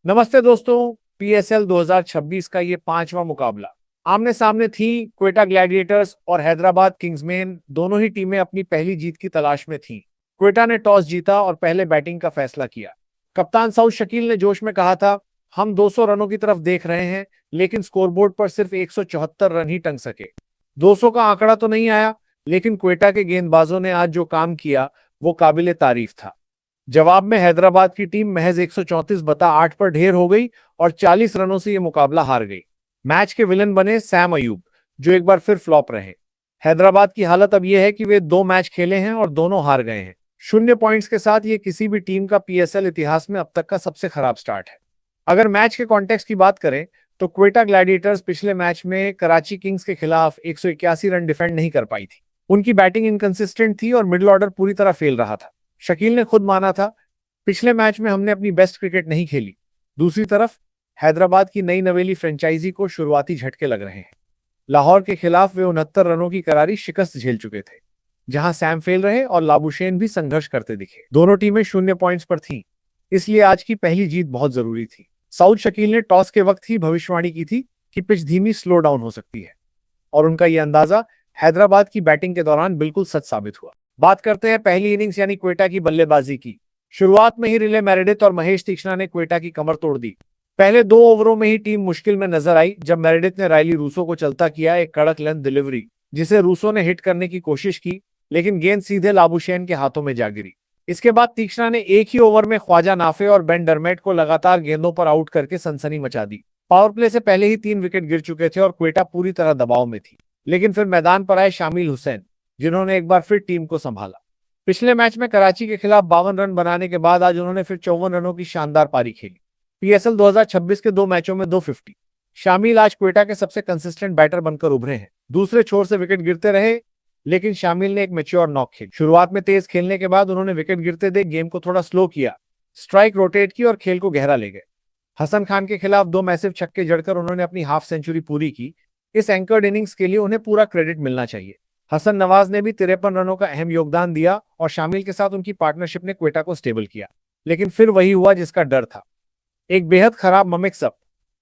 नमस्ते दोस्तों। पीएसएल 2026 का ये पांचवा मुकाबला आमने सामने थी। क्वेटा ग्लैडिएटर्स और हैदराबाद किंग्समैन दोनों ही टीमें अपनी पहली जीत की तलाश में थीं। क्वेटा ने टॉस जीता और पहले बैटिंग का फैसला किया। कप्तान सऊद शकील ने जोश में कहा था, हम 200 रनों की तरफ देख रहे हैं, लेकिन स्कोरबोर्ड पर सिर्फ 174 रन ही टंग सके। 200 का आंकड़ा तो नहीं आया, लेकिन क्वेटा के गेंदबाजों ने आज जो काम किया वो काबिले तारीफ था। जवाब में हैदराबाद की टीम महज 134/8 पर ढेर हो गई और 40 रनों से यह मुकाबला हार गई। मैच के विलन बने सैम अयूब, जो एक बार फिर फ्लॉप रहे। हैदराबाद की हालत अब यह है कि वे 2 मैच खेले हैं और दोनों हार गए हैं। 0 पॉइंट्स के साथ ये किसी भी टीम का पीएसएल इतिहास में अब तक का सबसे खराब स्टार्ट है। अगर मैच के कॉन्टेक्स्ट की बात करें तो क्वेटा ग्लैडिएटर्स पिछले मैच में कराची किंग्स के खिलाफ 181 रन डिफेंड नहीं कर पाई थी। उनकी बैटिंग इनकंसिस्टेंट थी और मिडिल ऑर्डर पूरी तरह फेल रहा था। शकील ने खुद माना था, पिछले मैच में हमने अपनी बेस्ट क्रिकेट नहीं खेली। दूसरी तरफ हैदराबाद की नई नवेली फ्रेंचाइजी को शुरुआती झटके लग रहे हैं। लाहौर के खिलाफ वे 69 रनों की करारी शिकस्त झेल चुके थे, जहां सैम फेल रहे और लाबुशेन भी संघर्ष करते दिखे। दोनों टीमें 0 पॉइंट्स पर थीं, इसलिए आज की पहली जीत बहुत जरूरी थी। सऊद शकील ने टॉस के वक्त ही भविष्यवाणी की थी कि पिच धीमी स्लो डाउन हो सकती है, और उनका यह अंदाजा हैदराबाद की बैटिंग के दौरान बिल्कुल सच साबित हुआ। बात करते हैं पहली इनिंग्स यानी क्वेटा की बल्लेबाजी की। शुरुआत में ही रिले मेरेडिथ और महेश तीक्ष्णा ने क्वेटा की कमर तोड़ दी। पहले 2 ओवरों में ही टीम मुश्किल में नजर आई जब मेरेडिथ ने रायली रूसो को चलता किया एक कड़क लेंथ डिलीवरी, जिसे रूसो ने हिट करने की कोशिश की, लेकिन गेंद सीधे लाबुशेन के हाथों में जा गिरी। इसके बाद तीक्ष्णा ने एक ही ओवर में ख्वाजा नाफे और बेन डरमेट को लगातार गेंदों पर आउट करके सनसनी मचा दी। पावर प्ले से पहले ही 3 विकेट गिर चुके थे और क्वेटा पूरी तरह दबाव में थी, लेकिन फिर मैदान पर आए शामिल हुसैन, जिन्होंने एक बार फिर टीम को संभाला। पिछले मैच में कराची के खिलाफ 52 रन बनाने के बाद आज उन्होंने फिर 54 रनों की शानदार पारी खेली। पीएसएल 2026 के 2 मैचों में 250। शामिल आज क्वेटा के सबसे कंसिस्टेंट बैटर बनकर उभरे हैं। दूसरे छोर से विकेट गिरते रहे, लेकिन शामिल ने एक मैच्योर नॉक खेली। शुरुआत में तेज खेलने के बाद उन्होंने विकेट गिरते देख गेम को थोड़ा स्लो किया, स्ट्राइक रोटेट की और खेल को गहरा ले गए। हसन खान के खिलाफ 2 मैसिव छक्के जड़कर उन्होंने अपनी हाफ सेंचुरी पूरी की। इस एंकर्ड इनिंग्स के लिए उन्हें पूरा क्रेडिट मिलना चाहिए। हसन नवाज ने भी 53 रनों का अहम योगदान दिया और शामिल के साथ उनकी पार्टनरशिप ने क्वेटा को स्टेबल किया। लेकिन फिर वही हुआ जिसका डर था, एक बेहद खराब मिक्सअप।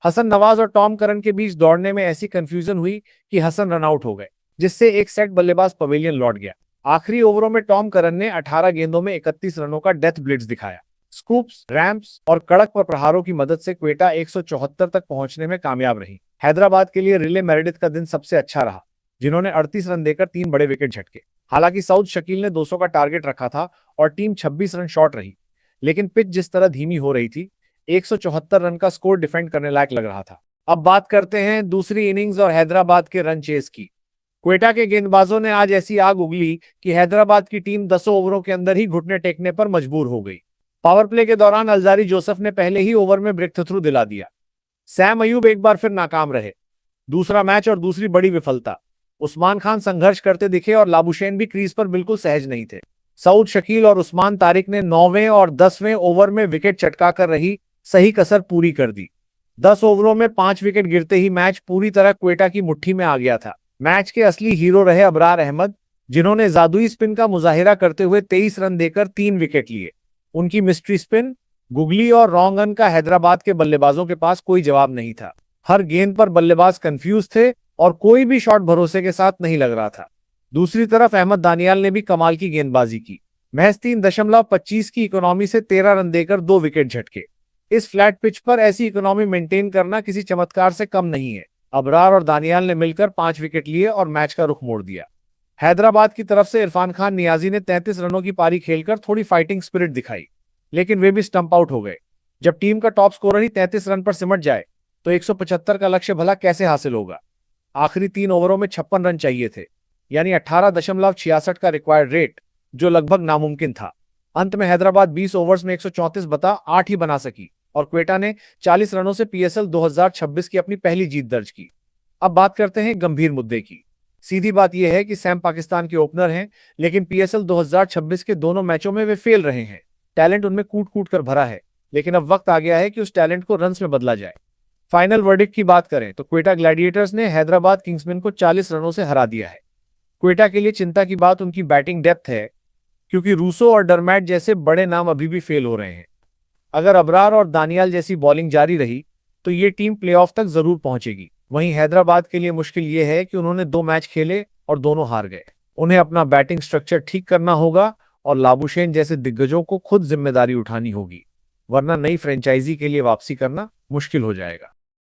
हसन नवाज और टॉम करन के बीच दौड़ने में ऐसी कंफ्यूजन हुई कि हसन रन आउट हो गए, जिससे एक सेट बल्लेबाज पवेलियन लौट गया। आखिरी ओवरों में टॉम करन ने 18 गेंदों में 31 रनों का डेथ ब्लिट्स दिखाया। स्कूप्स, रैम्प्स और कड़क पर प्रहारों की मदद से क्वेटा 174 तक पहुंचने में कामयाब रही। हैदराबाद के लिए रिले मेरेडिथ का दिन सबसे अच्छा रहा, जिन्होंने 38 रन देकर 3 बड़े विकेट झटके। हालांकि सऊद शकील ने 200 का टारगेट रखा था और टीम 26 रन शॉर्ट रही, लेकिन पिच जिस तरह धीमी हो रही थी, 174 रन का स्कोर डिफेंड करने लायक लग रहा था। अब बात करते हैं दूसरी इनिंग्स और हैदराबाद के रन चेस की। क्वेटा के गेंदबाजों ने आज ऐसी आग उगली कि हैदराबाद की टीम 10 ओवरों के अंदर ही घुटने टेकने पर मजबूर हो गई। पावर प्ले के दौरान अलजारी जोसेफ ने पहले ही ओवर में ब्रेक थ्रू दिला दिया। सैम अयूब एक बार फिर नाकाम रहे। दूसरा मैच और दूसरी बड़ी विफलता। उस्मान खान संघर्ष करते दिखे और लाबुशेन भी क्रीज पर बिल्कुल सहज नहीं थे। सऊद शकील और उस्मान तारिक ने 9वें और 10वें ओवर में विकेट चटका कर रही सही कसर पूरी कर दी। 10 ओवरों में 5 विकेट गिरते ही मैच पूरी तरह क्वेटा की मुट्ठी में आ गया था। मैच के असली हीरो रहे अबरार अहमद, जिन्होंने जादुई स्पिन का मुजाहिरा करते हुए 23 रन देकर 3 विकेट लिए। उनकी मिस्ट्री स्पिन, गुगली और रॉन्गन का हैदराबाद के बल्लेबाजों के पास कोई जवाब नहीं था। हर गेंद पर बल्लेबाज कंफ्यूज थे और कोई भी शॉट भरोसे के साथ नहीं लग रहा था। दूसरी तरफ अहमद दानियाल ने भी कमाल की गेंदबाजी की। महज 3.25 की इकोनॉमी से 13 रन देकर 2 विकेट झटके। इस फ्लैट पिच पर ऐसी इकोनॉमी मेंटेन करना किसी चमत्कार से कम नहीं है। अबरार और दानियाल ने मिलकर 5 विकेट लिए और मैच का रुख मोड़ दिया। हैदराबाद की तरफ से इरफान खान नियाजी ने 33 रनों की पारी खेलकर थोड़ी फाइटिंग स्पिरिट दिखाई, लेकिन वे भी स्टंप आउट हो गए। जब टीम का टॉप स्कोरर ही 33 रन पर सिमट जाए तो 175 का लक्ष्य भला कैसे हासिल होगा। आखिरी 3 ओवरों में 56 रन चाहिए थे, यानी 18.66 का रिक्वायर्ड रेट, जो लगभग नामुमकिन था। अंत में हैदराबाद 20 ओवर्स में 134/8 ही बना सकी और क्वेटा ने 40 रनों से पीएसएल 2026 की अपनी पहली जीत दर्ज की। अब बात करते हैं गंभीर मुद्दे की। सीधी बात यह है कि सैम पाकिस्तान के ओपनर हैं, लेकिन पीएसएल 2026 के दोनों मैचों में वे फेल रहे हैं। टैलेंट उनमें कूट कूट कर भरा है, लेकिन अब वक्त आ गया है कि उस टैलेंट को रन्स में बदला जाए। फाइनल वर्डिक्ट की बात करें तो क्वेटा ग्लैडिएटर्स ने हैदराबाद किंग्समैन को 40 रनों से हरा दिया है। क्वेटा के लिए चिंता की बात उनकी बैटिंग डेप्थ है, क्योंकि रूसो और डरमैट जैसे बड़े नाम अभी भी फेल हो रहे हैं। अगर अबरार और दानियाल जैसी बॉलिंग जारी रही तो ये टीम प्लेऑफ तक जरूर पहुंचेगी। वहीं हैदराबाद के लिए मुश्किल ये है कि उन्होंने 2 मैच खेले और दोनों हार गए। उन्हें अपना बैटिंग स्ट्रक्चर ठीक करना होगा और लाबुशेन जैसे दिग्गजों को खुद जिम्मेदारी उठानी होगी, वरना नई फ्रेंचाइजी के लिए वापसी करना मुश्किल हो जाएगा।